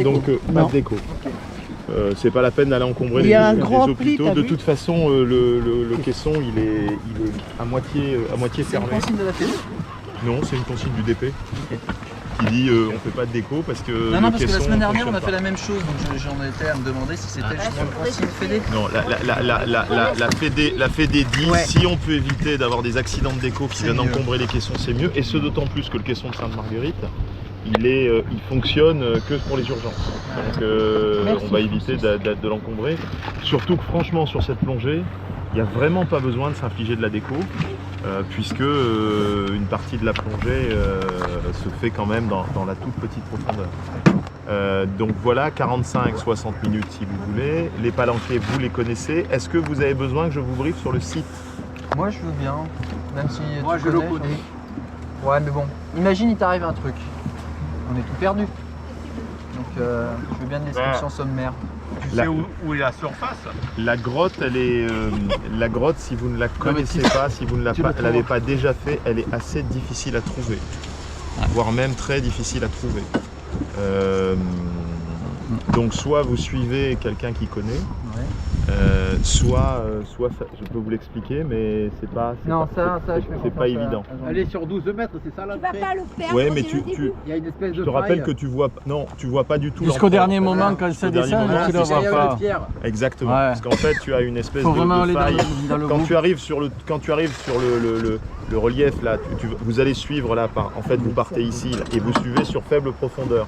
donc pas de déco. Okay. C'est pas la peine d'aller encombrer les hôpitaux. De toute façon, le caisson il est à moitié fermé. C'est une consigne de la fédé? Non, c'est une consigne du DP. Okay. Qui dit on fait pas de déco parce que non, parce que la semaine dernière on a fait la même chose, donc j'en étais à me demander si c'était justement une consigne fédé. Non, la fédé dit si on peut éviter d'avoir des accidents de déco qui viennent encombrer les caissons, c'est mieux, et ce d'autant plus que le caisson de Sainte-Marguerite il fonctionne que pour les urgences, donc on va éviter de l'encombrer, surtout que franchement sur cette plongée il n'y a vraiment pas besoin de s'infliger de la déco, puisque une partie de la plongée se fait quand même dans la toute petite profondeur. Donc voilà, 45-60 minutes si vous voulez. Les palanquets, vous les connaissez. Est-ce que vous avez besoin que je vous briefe sur le site? Moi je veux bien, même si moi je le connais. Ouais mais bon, imagine il t'arrive un truc, on est tout perdu. Donc je veux bien une description sommaire. Tu sais où est la surface? La grotte, elle est, la grotte, si vous ne la connaissez pas, si vous ne l'avez pas déjà fait, elle est assez difficile à trouver, voire même très difficile à trouver. Donc soit vous suivez quelqu'un qui connaît, soit je peux vous l'expliquer, mais c'est pas évident. Elle est sur 12 mètres, c'est ça là? Tu vas pas le perdre. Ouais, mais il y a une espèce de je te rappelle que tu vois pas du tout jusqu'au dernier moment quand ça descend, tu ne vois pas. Exactement, parce qu'en fait tu as une espèce de faille. Quand tu arrives sur le relief là, vous allez suivre là, en fait vous partez ici là, et vous suivez sur faible profondeur.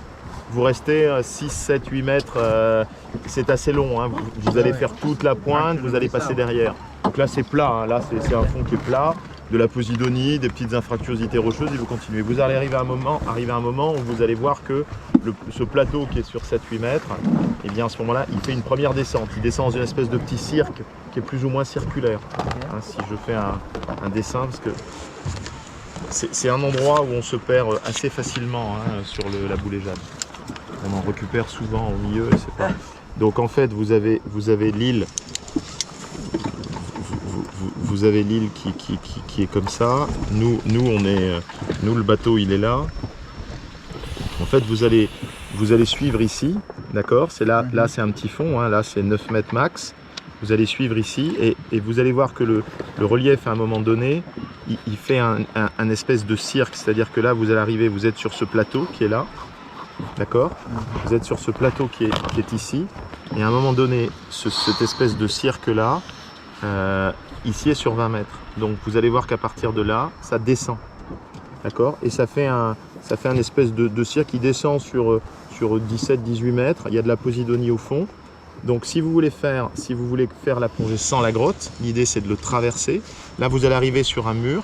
Vous restez 6, 7, 8 mètres, c'est assez long, hein. Vous allez faire toute la pointe, vous allez passer derrière. Donc là c'est plat, hein. Là c'est un fond qui est plat, de la posidonie, des petites infractuosités rocheuses et vous continuez. Vous allez arriver à un moment où vous allez voir que ce plateau qui est sur 7-8 mètres, et bien à ce moment-là il fait une première descente. Il descend dans une espèce de petit cirque qui est plus ou moins circulaire. Hein, si je fais un dessin, parce que c'est un endroit où on se perd assez facilement, hein, sur la Bouléjade. On en récupère souvent au milieu et c'est pas... Donc en fait vous avez l'île, vous avez l'île qui est comme ça. Nous le bateau il est là. En fait vous allez suivre ici, d'accord? C'est là c'est un petit fond, hein, là c'est 9 mètres max. Vous allez suivre ici et vous allez voir que le relief à un moment donné il fait un espèce de cirque, c'est-à-dire que là vous allez arriver, vous êtes sur ce plateau qui est là. D'accord? Vous êtes sur ce plateau qui est ici, et à un moment donné, cette espèce de cirque-là, ici est sur 20 mètres. Donc vous allez voir qu'à partir de là, ça descend. D'accord? Et ça fait un espèce de cirque qui descend sur 17-18 mètres. Il y a de la posidonie au fond. Donc si vous voulez faire la plongée sans la grotte, l'idée c'est de le traverser. Là vous allez arriver sur un mur,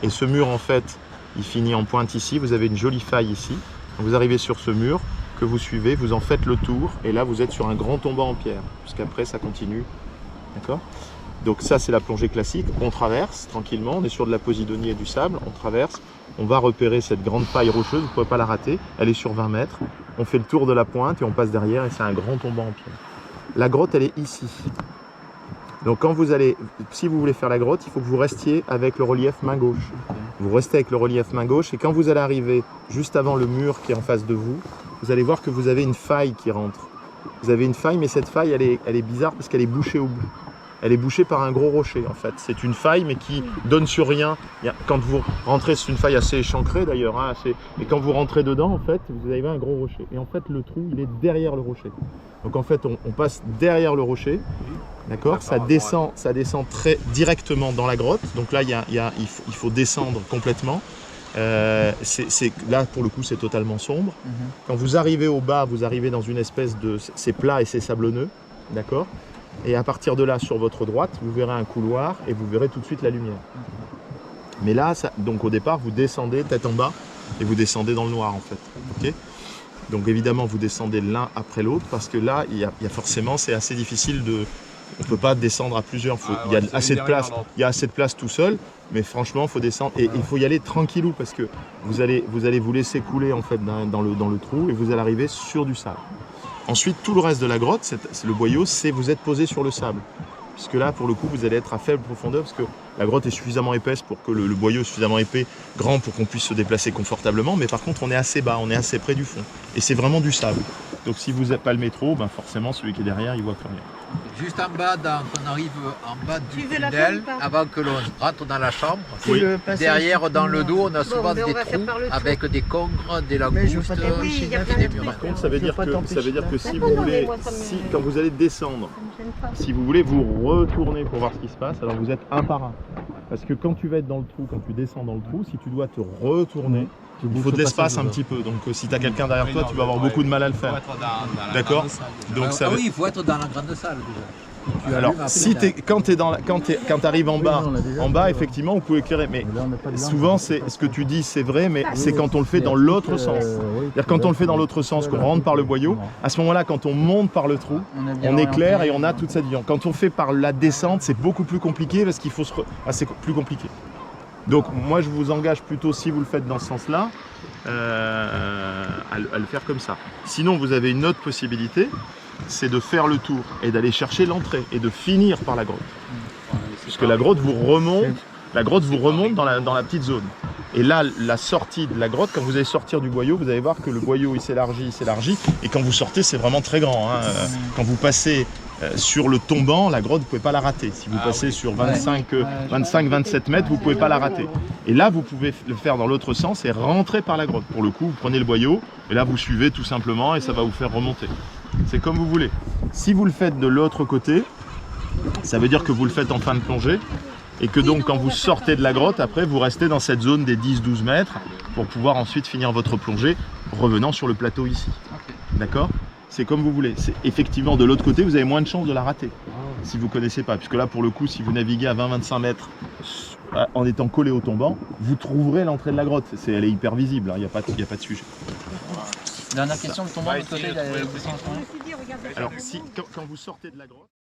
et ce mur en fait, il finit en pointe ici. Vous avez une jolie faille ici. Vous arrivez sur ce mur que vous suivez, vous en faites le tour et là vous êtes sur un grand tombant en pierre, puisqu'après ça continue. D'accord? Donc ça c'est la plongée classique, on traverse tranquillement, on est sur de la posidonie et du sable, on traverse, on va repérer cette grande faille rocheuse, vous ne pouvez pas la rater, elle est sur 20 mètres, on fait le tour de la pointe et on passe derrière et c'est un grand tombant en pierre. La grotte elle est ici. Donc quand si vous voulez faire la grotte, il faut que vous restiez avec le relief main gauche. Vous restez avec le relief main gauche et quand vous allez arriver juste avant le mur qui est en face de vous, vous allez voir que vous avez une faille qui rentre. Vous avez une faille, mais cette faille elle est bizarre parce qu'elle est bouchée au bout. Elle est bouchée par un gros rocher en fait. C'est une faille mais qui donne sur rien. Quand vous rentrez, c'est une faille assez échancrée d'ailleurs, hein, et quand vous rentrez dedans en fait, vous avez un gros rocher. Et en fait le trou il est derrière le rocher. Donc en fait on passe derrière le rocher. D'accord, ça descend très directement dans la grotte. Donc là, il faut descendre complètement. Là, pour le coup, c'est totalement sombre. Quand vous arrivez au bas, vous arrivez dans une espèce de... C'est plat et c'est sablonneux. D'accord. Et à partir de là, sur votre droite, vous verrez un couloir et vous verrez tout de suite la lumière. Mais là, donc au départ, vous descendez tête en bas et vous descendez dans le noir en fait. Okay, donc évidemment, vous descendez l'un après l'autre parce que là, il y a forcément, c'est assez difficile de... On ne peut pas descendre à plusieurs, il y a assez de place tout seul, mais franchement il faut descendre et il faut y aller tranquillou parce que vous allez vous laisser couler en fait dans le trou et vous allez arriver sur du sable. Ensuite tout le reste de la grotte, c'est le boyau, c'est vous êtes posé sur le sable. Puisque là pour le coup vous allez être à faible profondeur parce que la grotte est suffisamment épaisse pour que le boyau est suffisamment épais, grand pour qu'on puisse se déplacer confortablement, mais par contre on est assez bas, on est assez près du fond et c'est vraiment du sable. Donc si vous n'êtes pas le métro, ben forcément celui qui est derrière, il voit plus rien. Juste en bas, quand on arrive en bas du Tu veux la tunnel, faire ou pas avant que l'on rentre dans la chambre, Oui. derrière dans le dos, on a souvent mais on des va faire trous par le trou. avec des congres, des je veux langoustes pas t'empêcher. Oui, il y a plein et des de trucs. murets. Par contre, ça veut dire que si D'accord, vous non, mais voulez, moi, ça me- si quand vous allez descendre, Ça me gêne pas. si vous voulez vous retourner pour voir ce qui se passe, alors vous êtes un par un. Parce que quand tu vas être dans le trou, quand tu descends dans le trou, si tu dois te retourner, il faut de l'espace un petit peu. Donc si tu as quelqu'un derrière toi, tu vas avoir beaucoup de mal à le faire. D'accord. Donc ça Ah veut- oui, il faut être dans la grande salle déjà. Alors, allumes si après, quand tu arrives en bas, effectivement, vous pouvez éclairer. Mais souvent, c'est ce que tu dis, c'est vrai, mais c'est quand on le fait dans l'autre sens. C'est-à-dire quand on le fait dans l'autre sens, qu'on rentre par le boyau, à ce moment-là, quand on monte par le trou, on éclaire et on a toute cette vision. Quand on fait par la descente, c'est beaucoup plus compliqué parce qu'il faut c'est plus compliqué. Donc, moi, je vous engage plutôt, si vous le faites dans ce sens-là, à le faire comme ça. Sinon, vous avez une autre possibilité, c'est de faire le tour et d'aller chercher l'entrée et de finir par la grotte. Puisque la grotte vous remonte dans la petite zone. Et là, la sortie de la grotte, quand vous allez sortir du boyau, vous allez voir que le boyau il s'élargit. Et quand vous sortez, c'est vraiment très grand. Hein. Quand vous passez sur le tombant, la grotte, vous ne pouvez pas la rater. Si vous passez sur 25-27 mètres, vous ne pouvez pas la rater. Et là, vous pouvez le faire dans l'autre sens et rentrer par la grotte. Pour le coup, vous prenez le boyau et là, vous suivez tout simplement et ça va vous faire remonter. C'est comme vous voulez. Si vous le faites de l'autre côté, ça veut dire que vous le faites en fin de plongée et que donc quand vous sortez de la grotte, après vous restez dans cette zone des 10-12 mètres pour pouvoir ensuite finir votre plongée revenant sur le plateau ici. D'accord ? C'est comme vous voulez. Effectivement, de l'autre côté, vous avez moins de chances de la rater si vous ne connaissez pas. Puisque là, pour le coup, si vous naviguez à 20-25 mètres en étant collé au tombant, vous trouverez l'entrée de la grotte. Elle est hyper visible, il n'y a pas de sujet. Dernière question, le tombant de l'autre côté, il a descendu. Je me suis dit, regarde, Alors, quand vous sortez de la grotte...